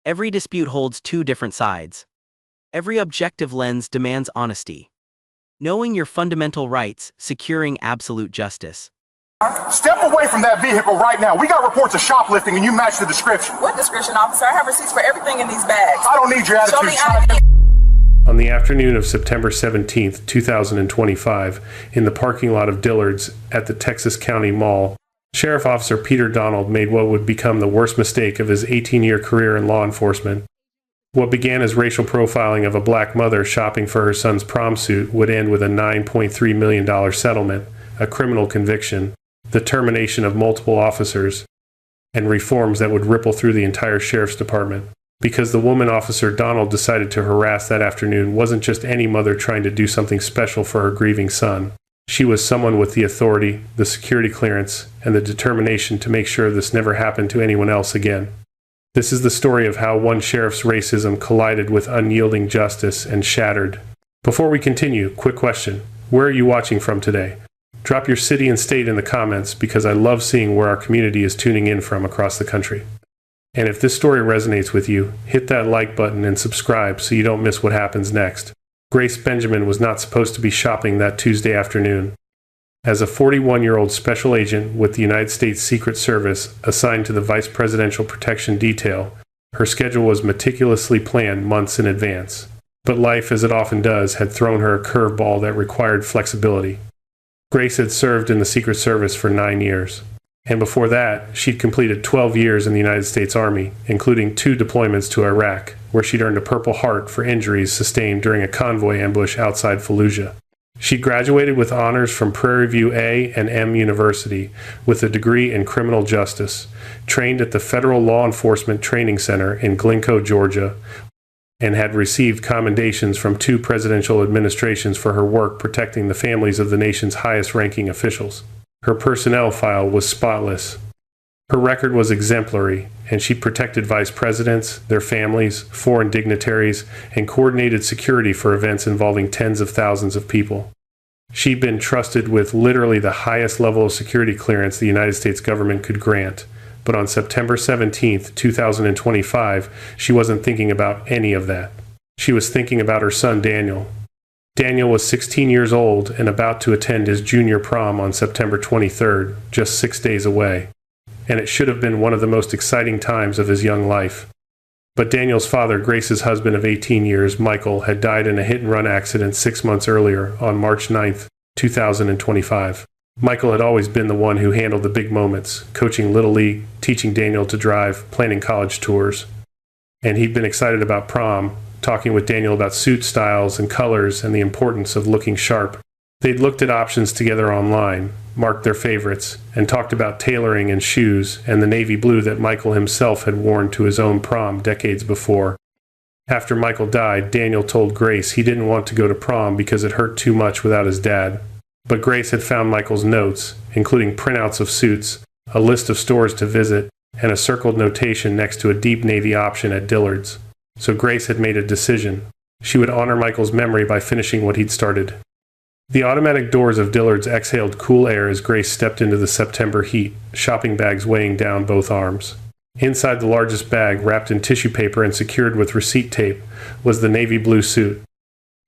Every dispute holds two different sides. Every objective lens demands honesty. Knowing your fundamental rights, securing absolute justice. Step away from that vehicle right now. We got reports of shoplifting and you match the description. What description, officer? I have receipts for everything in these bags. I don't need your attitude. Show me ID. On the afternoon of September 17th, 2025, in the parking lot of Dillard's at the Texas County Mall, Sheriff Officer Peter Donald made what would become the worst mistake of his 18-year career in law enforcement. What began as racial profiling of a black mother shopping for her son's prom suit would end with a $9.3 million settlement, a criminal conviction, the termination of multiple officers, and reforms that would ripple through the entire sheriff's department. Because the woman Officer Donald decided to harass that afternoon wasn't just any mother trying to do something special for her grieving son. She was someone with the authority, the security clearance, and the determination to make sure this never happened to anyone else again. This is the story of how one sheriff's racism collided with unyielding justice and shattered. Before we continue, quick question. Where are you watching from today? Drop your city and state in the comments because I love seeing where our community is tuning in from across the country. And if this story resonates with you, hit that like button and subscribe so you don't miss what happens next. Grace Benjamin was not supposed to be shopping that Tuesday afternoon. As a 41-year-old special agent with the United States Secret Service assigned to the Vice Presidential Protection Detail, her schedule was meticulously planned months in advance. But life, as it often does, had thrown her a curveball that required flexibility. Grace had served in the Secret Service for 9 years. And before that, she'd completed 12 years in the United States Army, including 2 deployments to Iraq, where she'd earned a Purple Heart for injuries sustained during a convoy ambush outside Fallujah. She graduated with honors from Prairie View A and M University with a degree in criminal justice, trained at the Federal Law Enforcement Training Center in Glencoe, Georgia, and had received commendations from 2 presidential administrations for her work protecting the families of the nation's highest-ranking officials. Her personnel file was spotless. Her record was exemplary, and she protected vice presidents, their families, foreign dignitaries, and coordinated security for events involving tens of thousands of people. She'd been trusted with literally the highest level of security clearance the United States government could grant. But on September 17th, 2025, she wasn't thinking about any of that. She was thinking about her son Daniel. Daniel was 16 years old and about to attend his junior prom on September 23rd, just 6 days away. And it should have been one of the most exciting times of his young life. But Daniel's father, Grace's husband of 18 years, Michael, had died in a hit-and-run accident 6 months earlier on March 9th, 2025. Michael had always been the one who handled the big moments, coaching Little League, teaching Daniel to drive, planning college tours. And he'd been excited about prom, talking with Daniel about suit styles and colors and the importance of looking sharp. They'd looked at options together online, marked their favorites, and talked about tailoring and shoes and the navy blue that Michael himself had worn to his own prom decades before. After Michael died, Daniel told Grace he didn't want to go to prom because it hurt too much without his dad. But Grace had found Michael's notes, including printouts of suits, a list of stores to visit, and a circled notation next to a deep navy option at Dillard's. So Grace had made a decision. She would honor Michael's memory by finishing what he'd started. The automatic doors of Dillard's exhaled cool air as Grace stepped into the September heat, shopping bags weighing down both arms. Inside the largest bag, wrapped in tissue paper and secured with receipt tape, was the navy blue suit.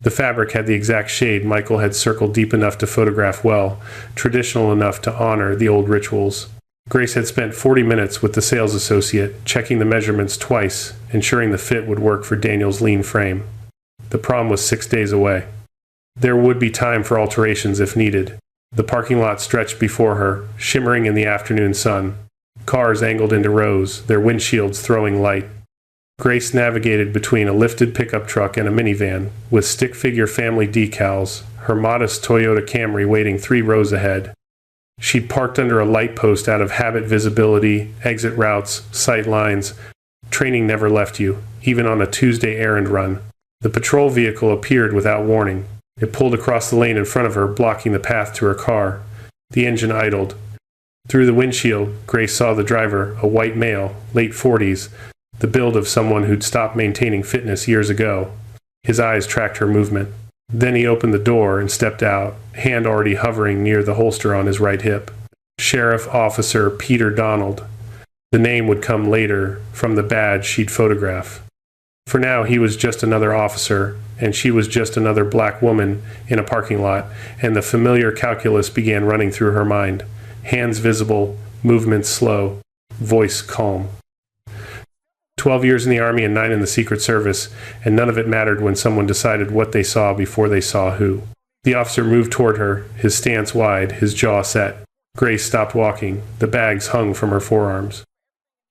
The fabric had the exact shade Michael had circled deep enough to photograph well, traditional enough to honor the old rituals. Grace had spent 40 minutes with the sales associate, checking the measurements twice, ensuring the fit would work for Daniel's lean frame. The prom was 6 days away. There would be time for alterations if needed. The parking lot stretched before her, shimmering in the afternoon sun. Cars angled into rows, their windshields throwing light. Grace navigated between a lifted pickup truck and a minivan, with stick-figure family decals, her modest Toyota Camry waiting 3 rows ahead. She'd parked under a light post out of habit visibility, exit routes, sight lines. Training never left you, even on a Tuesday errand run. The patrol vehicle appeared without warning. It pulled across the lane in front of her, blocking the path to her car. The engine idled. Through the windshield, Grace saw the driver, a white male, late 40s, the build of someone who'd stopped maintaining fitness years ago. His eyes tracked her movement. Then he opened the door and stepped out, hand already hovering near the holster on his right hip. Sheriff Officer Peter Donald. The name would come later from the badge she'd photograph. For now, he was just another officer, and she was just another black woman in a parking lot, and the familiar calculus began running through her mind. Hands visible, movements slow, voice calm. 12 years in the Army and 9 in the Secret Service, and none of it mattered when someone decided what they saw before they saw who. The officer moved toward her, his stance wide, his jaw set. Grace stopped walking. The bags hung from her forearms.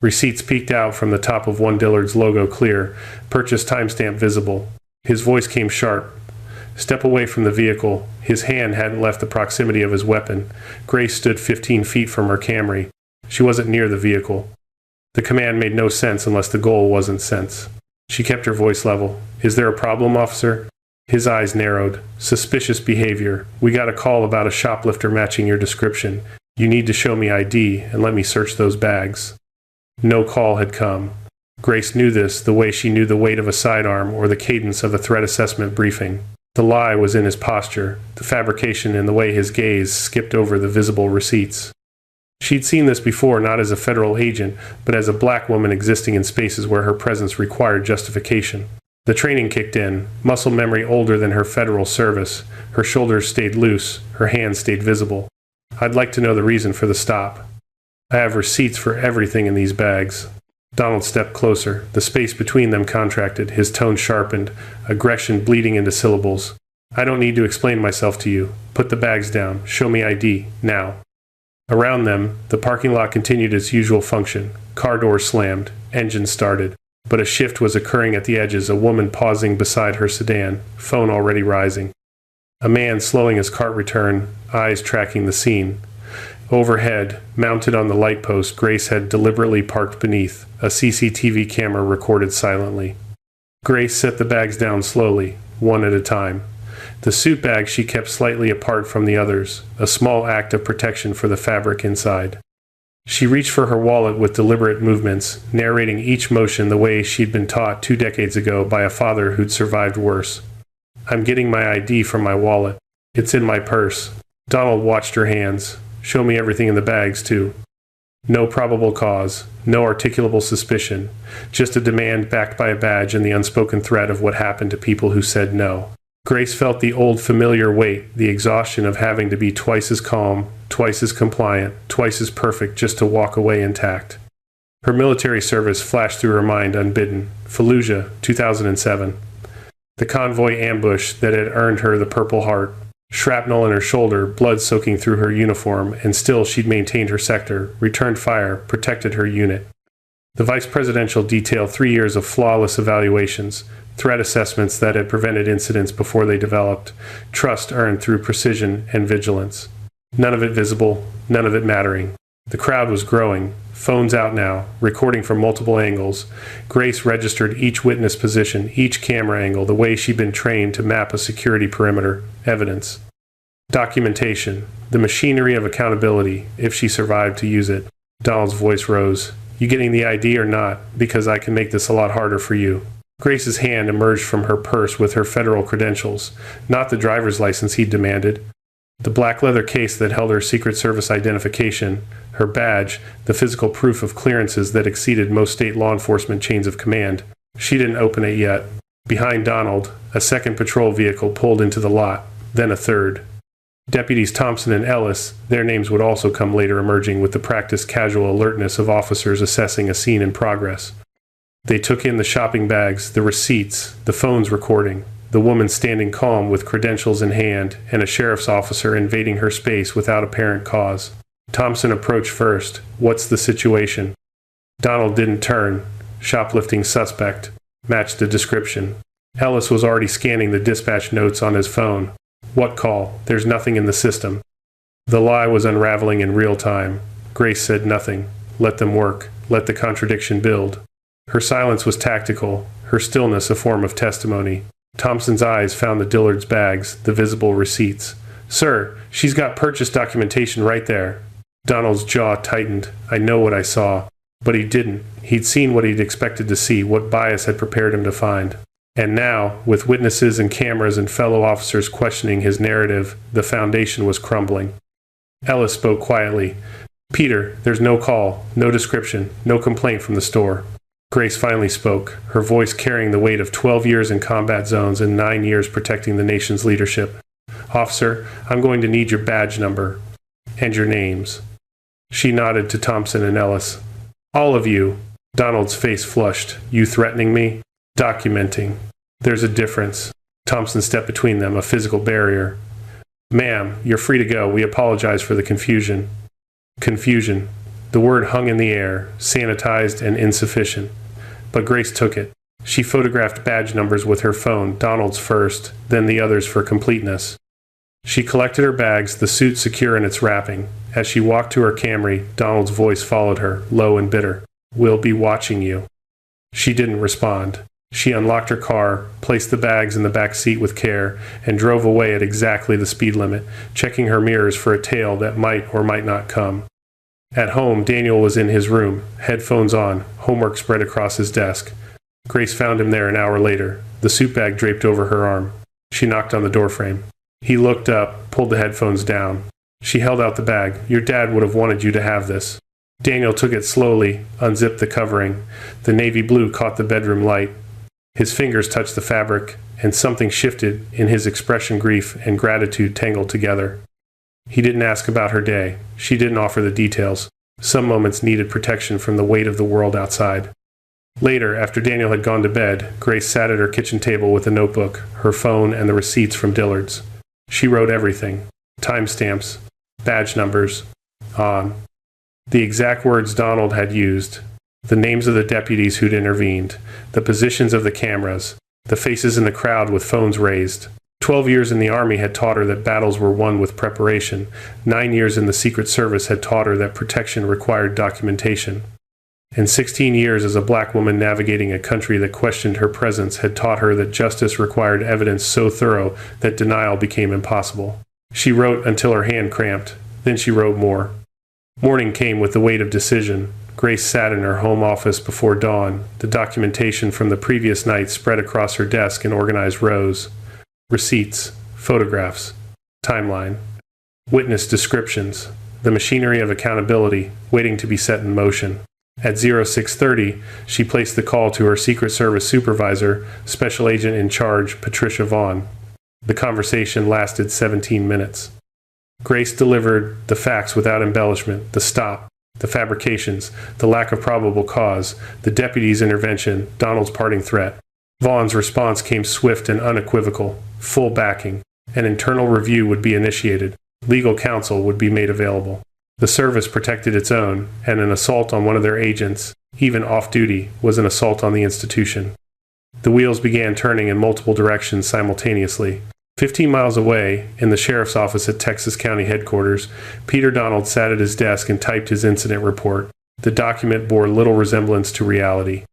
Receipts peeked out from the top of one Dillard's logo clear, purchase timestamp visible. His voice came sharp. Step away from the vehicle. His hand hadn't left the proximity of his weapon. Grace stood 15 feet from her Camry. She wasn't near the vehicle. The command made no sense unless the goal wasn't sense. She kept her voice level. Is there a problem, officer? His eyes narrowed. Suspicious behavior. We got a call about a shoplifter matching your description. You need to show me ID and let me search those bags. No call had come. Grace knew this the way she knew the weight of a sidearm or the cadence of a threat assessment briefing. The lie was in his posture, the fabrication in the way his gaze skipped over the visible receipts. She'd seen this before, not as a federal agent, but as a black woman existing in spaces where her presence required justification. The training kicked in, muscle memory older than her federal service. Her shoulders stayed loose, her hands stayed visible. I'd like to know the reason for the stop. I have receipts for everything in these bags. Donald stepped closer. The space between them contracted, his tone sharpened, aggression bleeding into syllables. I don't need to explain myself to you. Put the bags down. Show me ID, now. Around them, the parking lot continued its usual function. Car doors slammed, engine started. But a shift was occurring at the edges, a woman pausing beside her sedan, phone already rising. A man slowing his cart return, eyes tracking the scene. Overhead, mounted on the light post Grace had deliberately parked beneath, a CCTV camera recorded silently. Grace set the bags down slowly, one at a time. The suit bag she kept slightly apart from the others, a small act of protection for the fabric inside. She reached for her wallet with deliberate movements, narrating each motion the way she'd been taught 2 decades ago by a father who'd survived worse. I'm getting my ID from my wallet. It's in my purse. Donald watched her hands. Show me everything in the bags, too. No probable cause, no articulable suspicion, just a demand backed by a badge and the unspoken threat of what happened to people who said no. Grace felt the old familiar weight, the exhaustion of having to be twice as calm, twice as compliant, twice as perfect just to walk away intact. Her military service flashed through her mind unbidden. Fallujah, 2007. The convoy ambush that had earned her the Purple Heart. Shrapnel in her shoulder, blood soaking through her uniform, and still she'd maintained her sector, returned fire, protected her unit. The vice presidential detailed 3 years of flawless evaluations, threat assessments that had prevented incidents before they developed, trust earned through precision and vigilance. None of it visible, none of it mattering. The crowd was growing, phones out now, recording from multiple angles. Grace registered each witness position, each camera angle, the way she'd been trained to map a security perimeter. Evidence. Documentation. The machinery of accountability, if she survived to use it. Donald's voice rose. You getting the ID or not? Because I can make this a lot harder for you. Grace's hand emerged from her purse with her federal credentials, not the driver's license he'd demanded. The black leather case that held her Secret Service identification, her badge, the physical proof of clearances that exceeded most state law enforcement chains of command. She didn't open it yet. Behind Donald, a second patrol vehicle pulled into the lot, then a third. Deputies Thompson and Ellis, their names would also come later, emerging with the practiced casual alertness of officers assessing a scene in progress. They took in the shopping bags, the receipts, the phones recording, the woman standing calm with credentials in hand, and a sheriff's officer invading her space without apparent cause. Thompson approached first. What's the situation? Donald didn't turn. Shoplifting suspect. Matched the description. Ellis was already scanning the dispatch notes on his phone. What call? There's nothing in the system. The lie was unraveling in real time. Grace said nothing. Let them work. Let the contradiction build. Her silence was tactical, her stillness a form of testimony. Thompson's eyes found the Dillard's bags, the visible receipts. Sir, she's got purchase documentation right there. Donald's jaw tightened. I know what I saw. But he didn't. He'd seen what he'd expected to see, what bias had prepared him to find. And now, with witnesses and cameras and fellow officers questioning his narrative, the foundation was crumbling. Ellis spoke quietly. Peter, there's no call, no description, no complaint from the store. Grace finally spoke, her voice carrying the weight of 12 years in combat zones and 9 years protecting the nation's leadership. Officer, I'm going to need your badge number and your names. She nodded to Thompson and Ellis. All of you. Donald's face flushed. You threatening me? Documenting. There's a difference. Thompson stepped between them, a physical barrier. Ma'am, you're free to go. We apologize for the confusion. Confusion. The word hung in the air, sanitized and insufficient. But Grace took it. She photographed badge numbers with her phone, Donald's first, then the others for completeness. She collected her bags, the suit secure in its wrapping. As she walked to her Camry, Donald's voice followed her, low and bitter. We'll be watching you. She didn't respond. She unlocked her car, placed the bags in the back seat with care, and drove away at exactly the speed limit, checking her mirrors for a tail that might or might not come. At home, Daniel was in his room, headphones on, homework spread across his desk. Grace found him there an hour later, the suit bag draped over her arm. She knocked on the doorframe. He looked up, pulled the headphones down. She held out the bag. Your dad would have wanted you to have this. Daniel took it slowly, unzipped the covering. The navy blue caught the bedroom light. His fingers touched the fabric, and something shifted in his expression. Grief and gratitude tangled together. He didn't ask about her day. She didn't offer the details. Some moments needed protection from the weight of the world outside. Later, after Daniel had gone to bed, Grace sat at her kitchen table with a notebook, her phone, and the receipts from Dillard's. She wrote everything. Timestamps, badge numbers, on. The exact words Donald had used, the names of the deputies who'd intervened, the positions of the cameras, the faces in the crowd with phones raised. 12 years in the Army had taught her that battles were won with preparation. 9 years in the Secret Service had taught her that protection required documentation. And 16 years as a black woman navigating a country that questioned her presence had taught her that justice required evidence so thorough that denial became impossible. She wrote until her hand cramped. Then she wrote more. Morning came with the weight of decision. Grace sat in her home office before dawn. The documentation from the previous night spread across her desk in organized rows. Receipts, photographs, timeline, witness descriptions, the machinery of accountability waiting to be set in motion. At 0630, she placed the call to her Secret Service supervisor, Special Agent in Charge, Patricia Vaughn. The conversation lasted 17 minutes. Grace delivered the facts without embellishment, the stop, the fabrications, the lack of probable cause, the deputy's intervention, Donald's parting threat. Vaughn's response came swift and unequivocal, full backing. An internal review would be initiated. Legal counsel would be made available. The service protected its own, and an assault on one of their agents, even off-duty, was an assault on the institution. The wheels began turning in multiple directions simultaneously. 15 miles away, in the sheriff's office at Texas County headquarters, Peter Donald sat at his desk and typed his incident report. The document bore little resemblance to reality.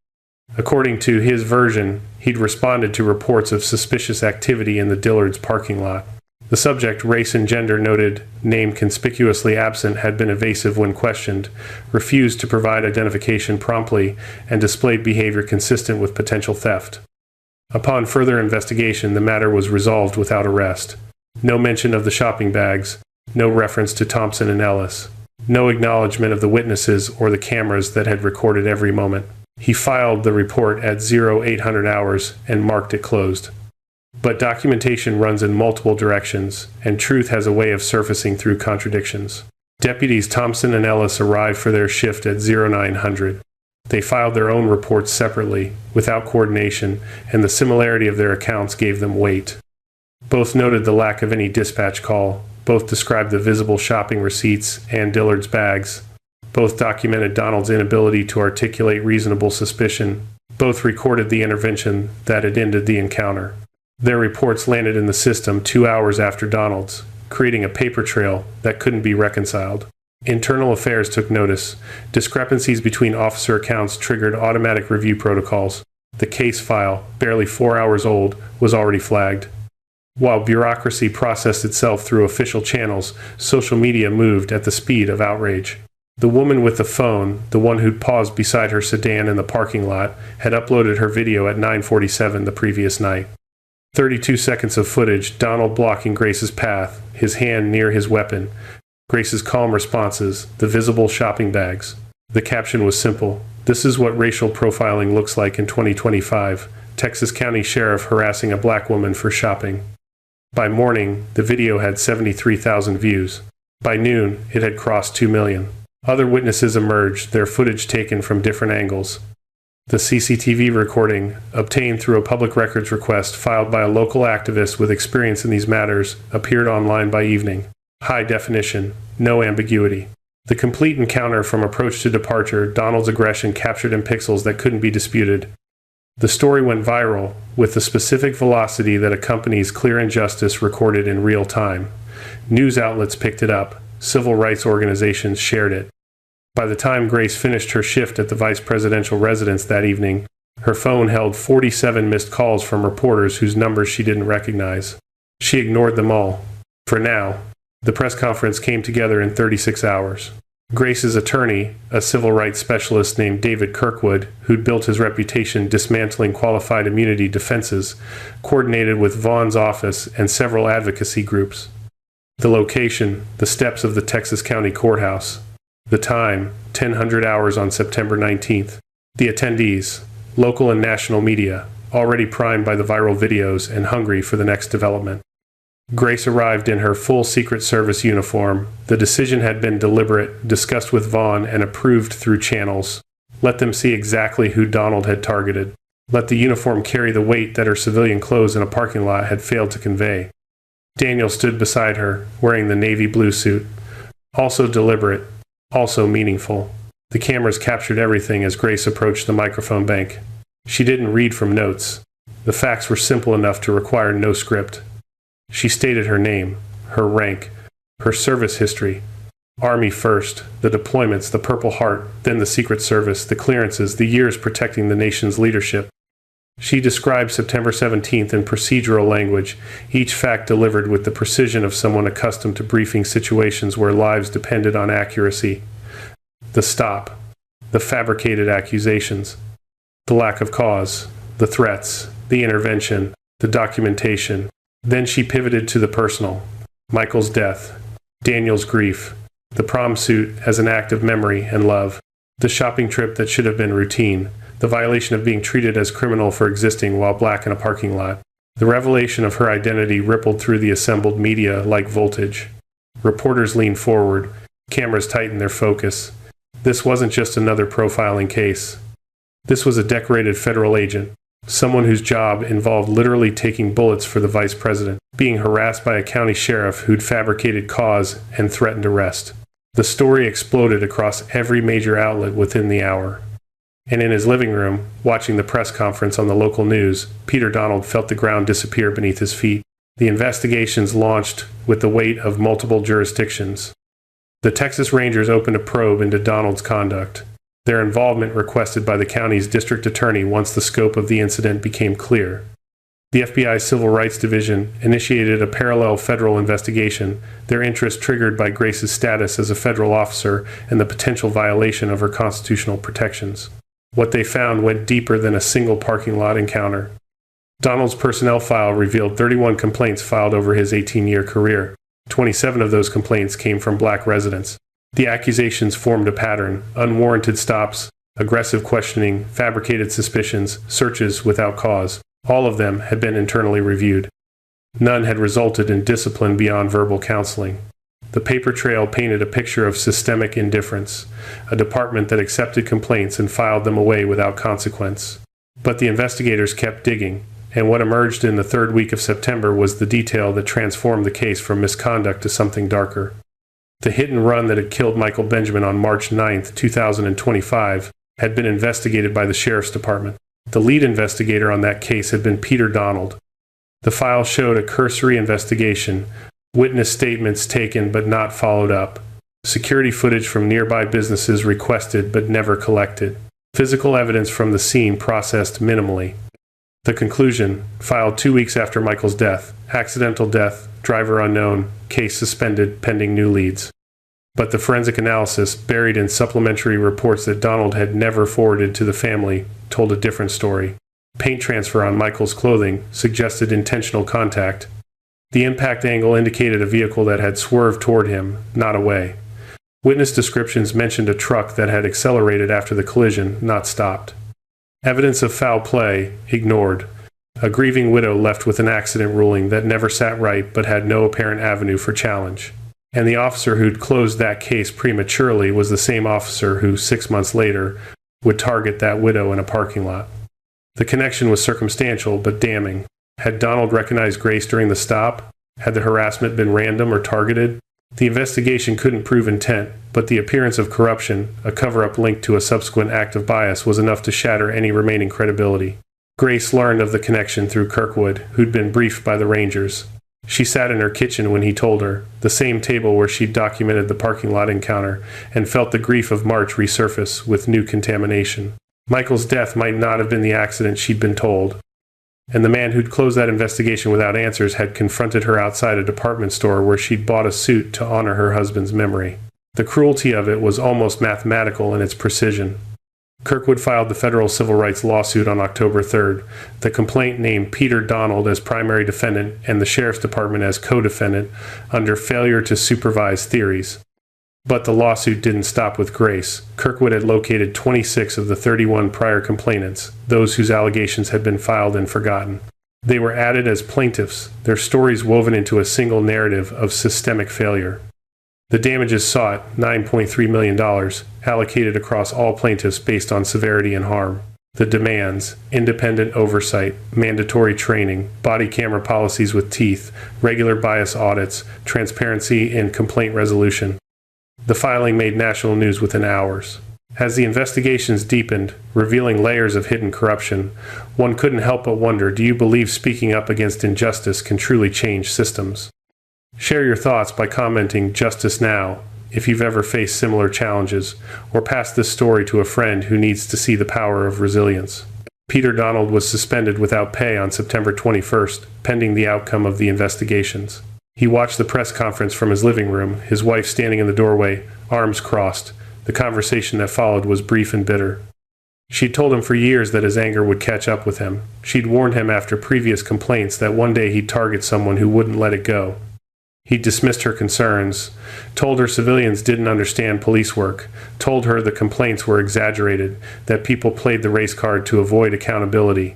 According to his version, he'd responded to reports of suspicious activity in the Dillard's parking lot. The subject, race and gender noted, name conspicuously absent, had been evasive when questioned, refused to provide identification promptly, and displayed behavior consistent with potential theft. Upon further investigation, the matter was resolved without arrest. No mention of the shopping bags, no reference to Thompson and Ellis, no acknowledgement of the witnesses or the cameras that had recorded every moment. He filed the report at 0800 hours and marked it closed. But documentation runs in multiple directions, and truth has a way of surfacing through contradictions. Deputies Thompson and Ellis arrived for their shift at 0900. They filed their own reports separately, without coordination, and the similarity of their accounts gave them weight. Both noted the lack of any dispatch call. Both described the visible shopping receipts and Dillard's bags. Both documented Donald's inability to articulate reasonable suspicion. Both recorded the intervention that had ended the encounter. Their reports landed in the system 2 hours after Donald's, creating a paper trail that couldn't be reconciled. Internal Affairs took notice. Discrepancies between officer accounts triggered automatic review protocols. The case file, barely 4 hours old, was already flagged. While bureaucracy processed itself through official channels, social media moved at the speed of outrage. The woman with the phone, the one who'd paused beside her sedan in the parking lot, had uploaded her video at 9:47 the previous night. 32 seconds of footage, Donald blocking Grace's path, his hand near his weapon. Grace's calm responses, the visible shopping bags. The caption was simple. This is what racial profiling looks like in 2025. Texas County Sheriff harassing a black woman for shopping. By morning, the video had 73,000 views. By noon, it had crossed 2 million. Other witnesses emerged, their footage taken from different angles. The CCTV recording, obtained through a public records request filed by a local activist with experience in these matters, appeared online by evening. High definition, no ambiguity. The complete encounter from approach to departure, Donald's aggression captured in pixels that couldn't be disputed. The story went viral, with the specific velocity that accompanies clear injustice recorded in real time. News outlets picked it up. Civil rights organizations shared it. By the time Grace finished her shift at the vice presidential residence that evening, her phone held 47 missed calls from reporters whose numbers she didn't recognize. She ignored them all. For now. The press conference came together in 36 hours. Grace's attorney, a civil rights specialist named David Kirkwood, who'd built his reputation dismantling qualified immunity defenses, coordinated with Vaughn's office and several advocacy groups. The location, the steps of the Texas County Courthouse. The time, 1000 hours on September 19th. The attendees, local and national media, already primed by the viral videos and hungry for the next development. Grace arrived in her full Secret Service uniform. The decision had been deliberate, discussed with Vaughn, and approved through channels. Let them see exactly who Donald had targeted. Let the uniform carry the weight that her civilian clothes in a parking lot had failed to convey. Daniel stood beside her, wearing the navy blue suit. Also deliberate, also meaningful. The cameras captured everything as Grace approached the microphone bank. She didn't read from notes. The facts were simple enough to require no script. She stated her name, her rank, her service history. Army first, the deployments, the Purple Heart, then the Secret Service, the clearances, the years protecting the nation's leadership. She described September 17th in procedural language, each fact delivered with the precision of someone accustomed to briefing situations where lives depended on accuracy. The stop, the fabricated accusations, the lack of cause, the threats, the intervention, the documentation. Then she pivoted to the personal. Michael's death, Daniel's grief, the prom suit as an act of memory and love, the shopping trip that should have been routine, the violation of being treated as criminal for existing while black in a parking lot. The revelation of her identity rippled through the assembled media like voltage. Reporters leaned forward, cameras tightened their focus. This wasn't just another profiling case. This was a decorated federal agent. Someone whose job involved literally taking bullets for the vice president, being harassed by a county sheriff who'd fabricated cause and threatened arrest. The story exploded across every major outlet within the hour. And in his living room, watching the press conference on the local news, Peter Donald felt the ground disappear beneath his feet. The investigations launched with the weight of multiple jurisdictions. The Texas Rangers opened a probe into Donald's conduct. Their involvement requested by the county's district attorney once the scope of the incident became clear. The FBI Civil Rights Division initiated a parallel federal investigation, their interest triggered by Grace's status as a federal officer and the potential violation of her constitutional protections. What they found went deeper than a single parking lot encounter. Donald's personnel file revealed 31 complaints filed over his 18-year career. 27 of those complaints came from black residents. The accusations formed a pattern: unwarranted stops, aggressive questioning, fabricated suspicions, searches without cause. All of them had been internally reviewed. None had resulted in discipline beyond verbal counseling. The paper trail painted a picture of systemic indifference, a department that accepted complaints and filed them away without consequence. But the investigators kept digging, and what emerged in the third week of September was the detail that transformed the case from misconduct to something darker. The hit and run that had killed Michael Benjamin on March 9, 2025, had been investigated by the Sheriff's Department. The lead investigator on that case had been Peter Donald. The file showed a cursory investigation, witness statements taken but not followed up, security footage from nearby businesses requested but never collected, physical evidence from the scene processed minimally. The conclusion, filed 2 weeks after Michael's death: accidental death, driver unknown, case suspended pending new leads. But the forensic analysis, buried in supplementary reports that Donald had never forwarded to the family, told a different story. Paint transfer on Michael's clothing suggested intentional contact. The impact angle indicated a vehicle that had swerved toward him, not away. Witness descriptions mentioned a truck that had accelerated after the collision, not stopped. Evidence of foul play, ignored. A grieving widow left with an accident ruling that never sat right but had no apparent avenue for challenge. And the officer who'd closed that case prematurely was the same officer who, 6 months later, would target that widow in a parking lot. The connection was circumstantial but damning. Had Donald recognized Grace during the stop? Had the harassment been random or targeted? The investigation couldn't prove intent, but the appearance of corruption, a cover-up linked to a subsequent act of bias, was enough to shatter any remaining credibility. Grace learned of the connection through Kirkwood, who'd been briefed by the Rangers. She sat in her kitchen when he told her, the same table where she'd documented the parking lot encounter, and felt the grief of March resurface with new contamination. Michael's death might not have been the accident she'd been told. And the man who'd closed that investigation without answers had confronted her outside a department store where she'd bought a suit to honor her husband's memory. The cruelty of it was almost mathematical in its precision. Kirkwood filed the federal civil rights lawsuit on October 3rd. The complaint named Peter Donald as primary defendant and the sheriff's department as co-defendant under failure to supervise theories. But the lawsuit didn't stop with Grace. Kirkwood had located 26 of the 31 prior complainants, those whose allegations had been filed and forgotten. They were added as plaintiffs, their stories woven into a single narrative of systemic failure. The damages sought, $9.3 million, allocated across all plaintiffs based on severity and harm. The demands: independent oversight, mandatory training, body camera policies with teeth, regular bias audits, transparency in complaint resolution. The filing made national news within hours. As the investigations deepened, revealing layers of hidden corruption, one couldn't help but wonder, do you believe speaking up against injustice can truly change systems? Share your thoughts by commenting "Justice Now" if you've ever faced similar challenges, or pass this story to a friend who needs to see the power of resilience. Peter Donald was suspended without pay on September 21st, pending the outcome of the investigations. He watched the press conference from his living room, his wife standing in the doorway, arms crossed. The conversation that followed was brief and bitter. She'd told him for years that his anger would catch up with him. She'd warned him after previous complaints that one day he'd target someone who wouldn't let it go. He dismissed her concerns, told her civilians didn't understand police work, told her the complaints were exaggerated, that people played the race card to avoid accountability.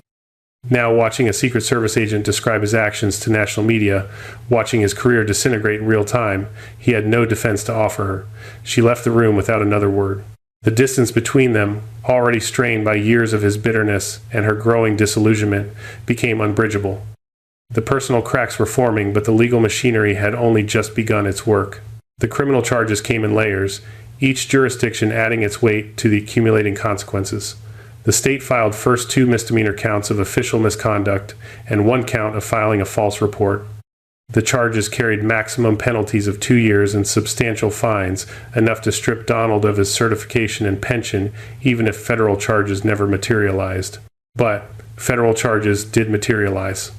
Now, watching a Secret Service agent describe his actions to national media, watching his career disintegrate in real time, he had no defense to offer her. She left the room without another word. The distance between them, already strained by years of his bitterness and her growing disillusionment, became unbridgeable. The personal cracks were forming, but the legal machinery had only just begun its work. The criminal charges came in layers, each jurisdiction adding its weight to the accumulating consequences. The state filed first 2 misdemeanor counts of official misconduct and 1 count of filing a false report. The charges carried maximum penalties of 2 years and substantial fines, enough to strip Donald of his certification and pension, even if federal charges never materialized. But federal charges did materialize.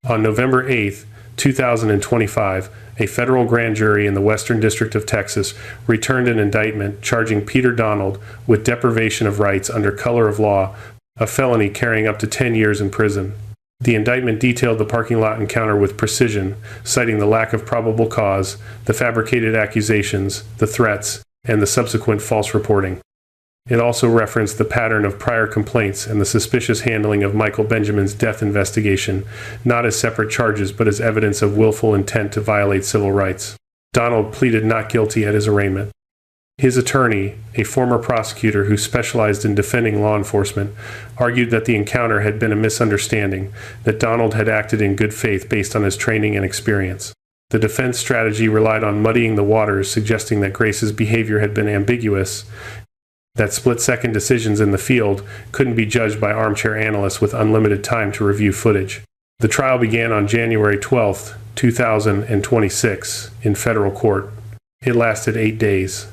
On November 8, 2025, a federal grand jury in the Western District of Texas returned an indictment charging Peter Donald with deprivation of rights under color of law, a felony carrying up to 10 years in prison. The indictment detailed the parking lot encounter with precision, citing the lack of probable cause, the fabricated accusations, the threats, and the subsequent false reporting. It also referenced the pattern of prior complaints and the suspicious handling of Michael Benjamin's death investigation, not as separate charges but as evidence of willful intent to violate civil rights. Donald pleaded not guilty at his arraignment. His attorney, a former prosecutor who specialized in defending law enforcement, argued that the encounter had been a misunderstanding, that Donald had acted in good faith based on his training and experience. The defense strategy relied on muddying the waters, suggesting that Grace's behavior had been ambiguous, that split-second decisions in the field couldn't be judged by armchair analysts with unlimited time to review footage. The trial began on January 12, 2026, in federal court. It lasted 8 days.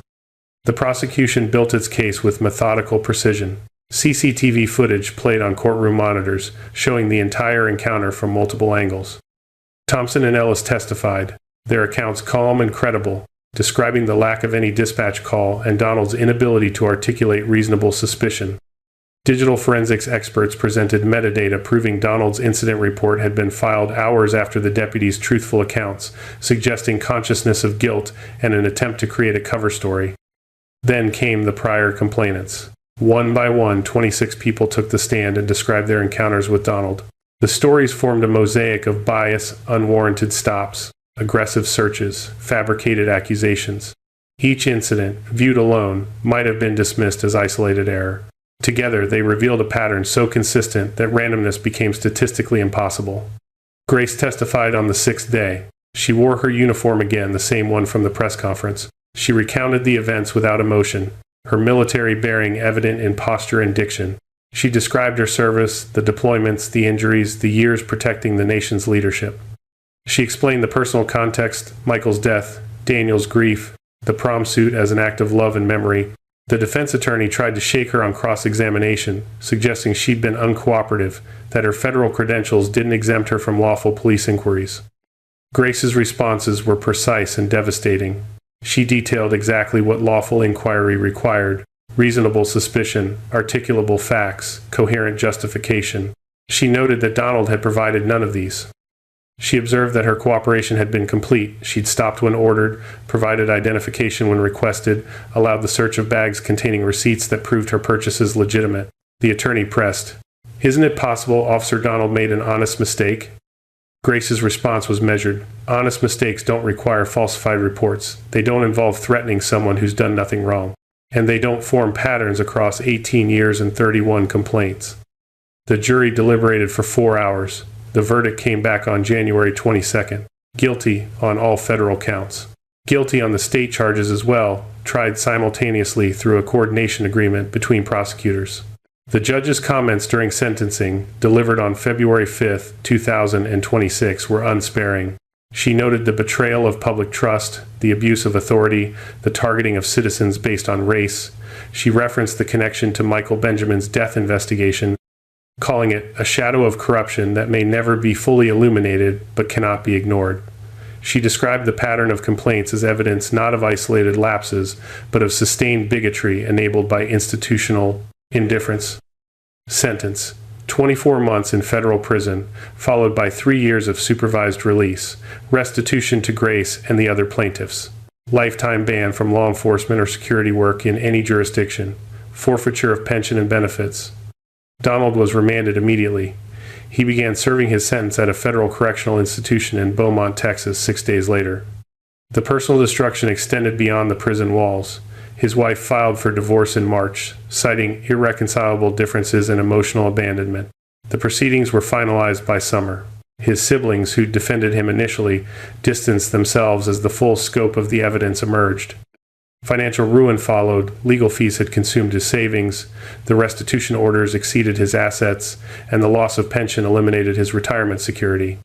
The prosecution built its case with methodical precision. CCTV footage played on courtroom monitors, showing the entire encounter from multiple angles. Thompson and Ellis testified, their accounts calm and credible, describing the lack of any dispatch call and Donald's inability to articulate reasonable suspicion. Digital forensics experts presented metadata proving Donald's incident report had been filed hours after the deputy's truthful accounts, suggesting consciousness of guilt and an attempt to create a cover story. Then came the prior complainants. One by one, 26 people took the stand and described their encounters with Donald. The stories formed a mosaic of bias, unwarranted stops, aggressive searches, fabricated accusations. Each incident, viewed alone, might have been dismissed as isolated error. Together, they revealed a pattern so consistent that randomness became statistically impossible. Grace testified on the sixth day. She wore her uniform again, the same one from the press conference. She recounted the events without emotion, her military bearing evident in posture and diction. She described her service, the deployments, the injuries, the years protecting the nation's leadership. She explained the personal context, Michael's death, Daniel's grief, the prom suit as an act of love and memory. The defense attorney tried to shake her on cross-examination, suggesting she'd been uncooperative, that her federal credentials didn't exempt her from lawful police inquiries. Grace's responses were precise and devastating. She detailed exactly what lawful inquiry required: reasonable suspicion, articulable facts, coherent justification. She noted that Donald had provided none of these. She observed that her cooperation had been complete. She'd stopped when ordered, provided identification when requested, allowed the search of bags containing receipts that proved her purchases legitimate. The attorney pressed, "Isn't it possible Officer Donald made an honest mistake?" Grace's response was measured. Honest mistakes don't require falsified reports. They don't involve threatening someone who's done nothing wrong. And they don't form patterns across 18 years and 31 complaints. The jury deliberated for 4 hours. The verdict came back on January 22nd. Guilty on all federal counts. Guilty on the state charges as well, tried simultaneously through a coordination agreement between prosecutors. The judge's comments during sentencing, delivered on February 5, 2026, were unsparing. She noted the betrayal of public trust, the abuse of authority, the targeting of citizens based on race. She referenced the connection to Michael Benjamin's death investigation, calling it a shadow of corruption that may never be fully illuminated but cannot be ignored. She described the pattern of complaints as evidence not of isolated lapses, but of sustained bigotry enabled by institutional indifference. Sentence: 24 months in federal prison, followed by 3 years of supervised release, restitution to Grace and the other plaintiffs, lifetime ban from law enforcement or security work in any jurisdiction, forfeiture of pension and benefits. Donald was remanded immediately. He began serving his sentence at a federal correctional institution in Beaumont, Texas, 6 days later. The personal destruction extended beyond the prison walls. His wife filed for divorce in March, citing irreconcilable differences and emotional abandonment. The proceedings were finalized by summer. His siblings, who defended him initially, distanced themselves as the full scope of the evidence emerged. Financial ruin followed. Legal fees had consumed his savings, the restitution orders exceeded his assets, and the loss of pension eliminated his retirement security.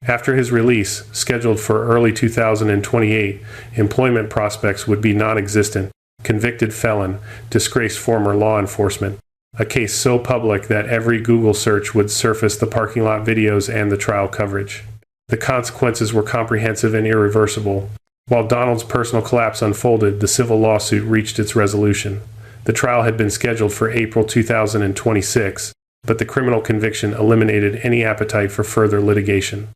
After his release, scheduled for early 2028, employment prospects would be non-existent. Convicted felon, disgraced former law enforcement. A case so public that every Google search would surface the parking lot videos and the trial coverage. The consequences were comprehensive and irreversible. While Donald's personal collapse unfolded, the civil lawsuit reached its resolution. The trial had been scheduled for April 2026, but the criminal conviction eliminated any appetite for further litigation.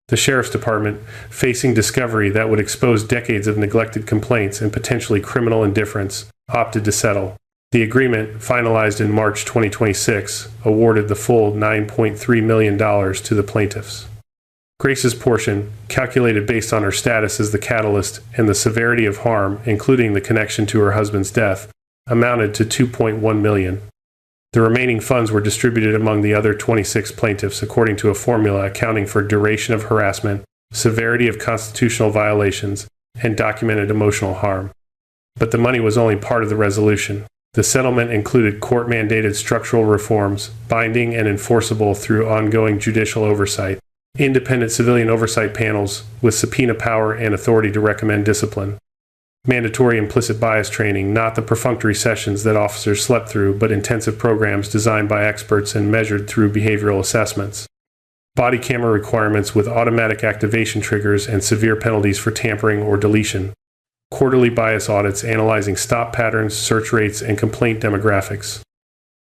The Sheriff's Department, facing discovery that would expose decades of neglected complaints and potentially criminal indifference, opted to settle. The agreement, finalized in March 2026, awarded the full $9.3 million to the plaintiffs. Grace's portion, calculated based on her status as the catalyst and the severity of harm, including the connection to her husband's death, amounted to $2.1 million. The remaining funds were distributed among the other 26 plaintiffs according to a formula accounting for duration of harassment, severity of constitutional violations, and documented emotional harm. But the money was only part of the resolution. The settlement included court-mandated structural reforms, binding and enforceable through ongoing judicial oversight, independent civilian oversight panels with subpoena power and authority to recommend discipline, mandatory implicit bias training, not the perfunctory sessions that officers slept through, but intensive programs designed by experts and measured through behavioral assessments, body camera requirements with automatic activation triggers and severe penalties for tampering or deletion, quarterly bias audits analyzing stop patterns, search rates, and complaint demographics,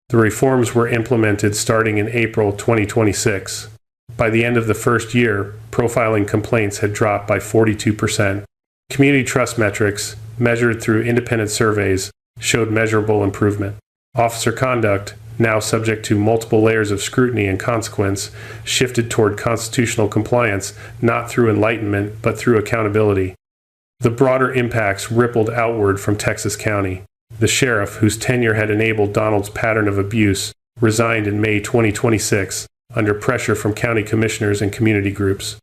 The reforms were implemented starting in April 2026. By the end of the first year, profiling complaints had dropped by 42%. Community trust metrics, measured through independent surveys, showed measurable improvement. Officer conduct, now subject to multiple layers of scrutiny and consequence, shifted toward constitutional compliance, not through enlightenment, but through accountability. The broader impacts rippled outward from Texas County. The sheriff, whose tenure had enabled Donald's pattern of abuse, resigned in May 2026, under pressure from county commissioners and community groups.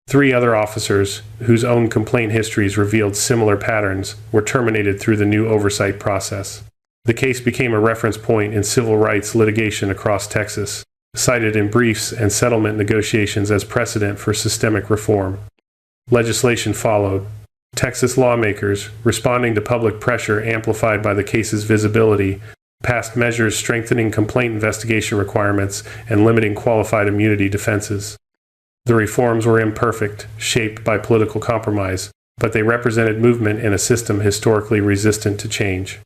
3 other officers, whose own complaint histories revealed similar patterns, were terminated through the new oversight process. The case became a reference point in civil rights litigation across Texas, cited in briefs and settlement negotiations as precedent for systemic reform. Legislation followed. Texas lawmakers, responding to public pressure amplified by the case's visibility, passed measures strengthening complaint investigation requirements and limiting qualified immunity defenses. The reforms were imperfect, shaped by political compromise, but they represented movement in a system historically resistant to change.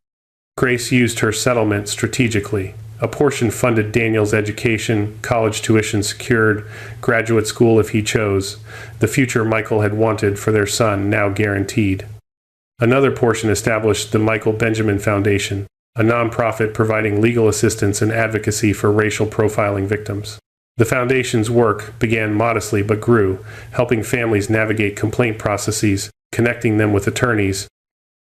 Grace used her settlement strategically. A portion funded Daniel's education, college tuition secured, graduate school if he chose, the future Michael had wanted for their son now guaranteed. Another portion established the Michael Benjamin Foundation, a nonprofit providing legal assistance and advocacy for racial profiling victims. The foundation's work began modestly but grew, helping families navigate complaint processes, connecting them with attorneys,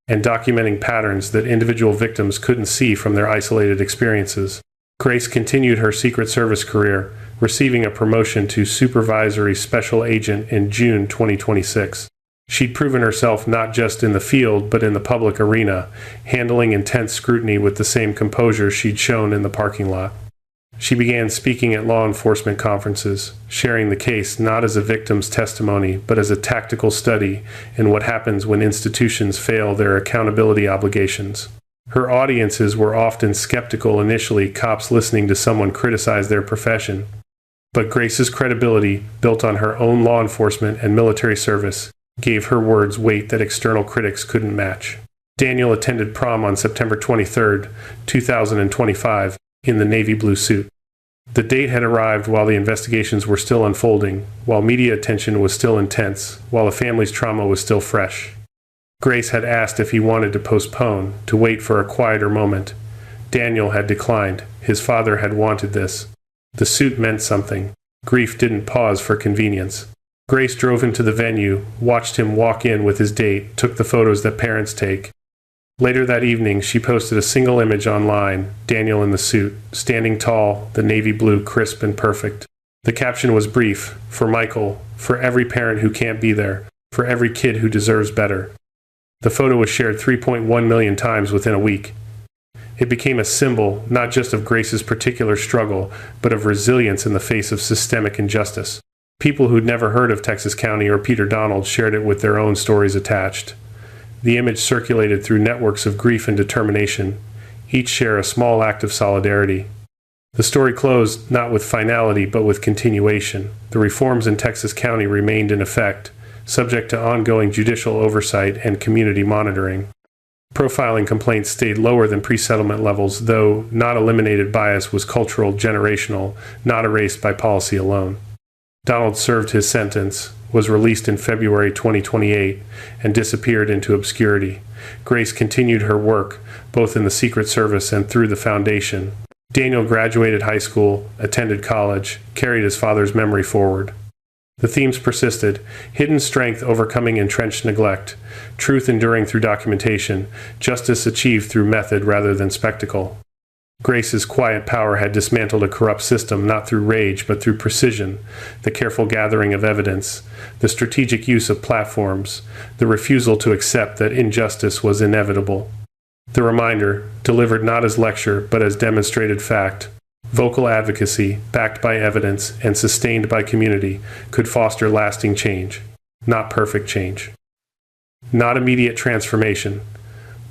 and documenting patterns that individual victims couldn't see from their isolated experiences. Grace continued her Secret Service career, receiving a promotion to Supervisory Special Agent in June 2026. She'd proven herself not just in the field but in the public arena, handling intense scrutiny with the same composure she'd shown in the parking lot. She began speaking at law enforcement conferences, sharing the case not as a victim's testimony, but as a tactical study in what happens when institutions fail their accountability obligations. Her audiences were often skeptical initially, cops listening to someone criticize their profession. But Grace's credibility, built on her own law enforcement and military service, gave her words weight that external critics couldn't match. Daniel attended prom on September 23, 2025, in the navy blue suit. The date had arrived while the investigations were still unfolding, while media attention was still intense, while the family's trauma was still fresh. Grace had asked if he wanted to postpone, to wait for a quieter moment. Daniel had declined. His father had wanted this. The suit meant something. Grief didn't pause for convenience. Grace drove him to the venue, watched him walk in with his date, took the photos that parents take. Later that evening, she posted a single image online, Daniel in the suit, standing tall, the navy blue crisp and perfect. The caption was brief, for Michael, for every parent who can't be there, for every kid who deserves better. The photo was shared 3.1 million times within a week. It became a symbol, not just of Grace's particular struggle, but of resilience in the face of systemic injustice. People who'd never heard of Texas County or Peter Donald shared it with their own stories attached. The image circulated through networks of grief and determination, each share a small act of solidarity. The story closed not with finality but with continuation. The reforms in Texas County remained in effect, subject to ongoing judicial oversight and community monitoring. Profiling complaints stayed lower than pre-settlement levels, though not eliminated bias was cultural, generational, not erased by policy alone. Donald served his sentence, was released in February 2028, and disappeared into obscurity. Grace continued her work, both in the Secret Service and through the Foundation. Daniel graduated high school, attended college, carried his father's memory forward. The themes persisted: hidden strength overcoming entrenched neglect, truth enduring through documentation, justice achieved through method rather than spectacle. Grace's quiet power had dismantled a corrupt system not through rage but through precision, the careful gathering of evidence, the strategic use of platforms, the refusal to accept that injustice was inevitable. The reminder, delivered not as lecture but as demonstrated fact, vocal advocacy, backed by evidence and sustained by community, could foster lasting change, not perfect change. Not immediate transformation,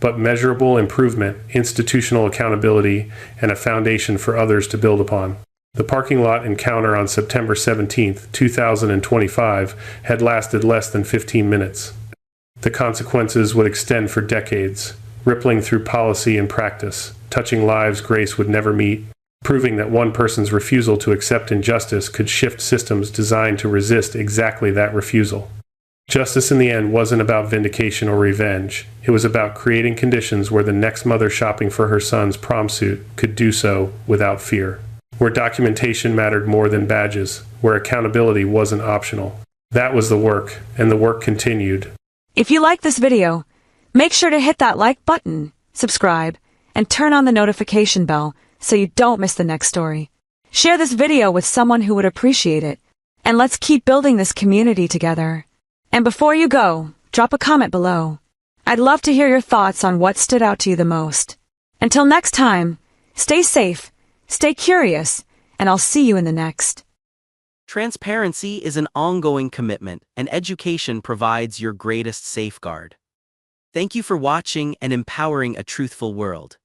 but measurable improvement, institutional accountability, and a foundation for others to build upon. The parking lot encounter on September 17, 2025, had lasted less than 15 minutes. The consequences would extend for decades. rippling through policy and practice, touching lives grace would never meet, proving that one person's refusal to accept injustice could shift systems designed to resist exactly that refusal. Justice in the end wasn't about vindication or revenge. It was about creating conditions where the next mother shopping for her son's prom suit could do so without fear. Where documentation mattered more than badges, where accountability wasn't optional. That was the work, and the work continued. If you like this video, make sure to hit that like button, subscribe, and turn on the notification bell so you don't miss the next story. Share this video with someone who would appreciate it, and let's keep building this community together. And before you go, drop a comment below. I'd love to hear your thoughts on what stood out to you the most. Until next time, stay safe, stay curious, and I'll see you in the next. Transparency is an ongoing commitment, and education provides your greatest safeguard. Thank you for watching and empowering a truthful world.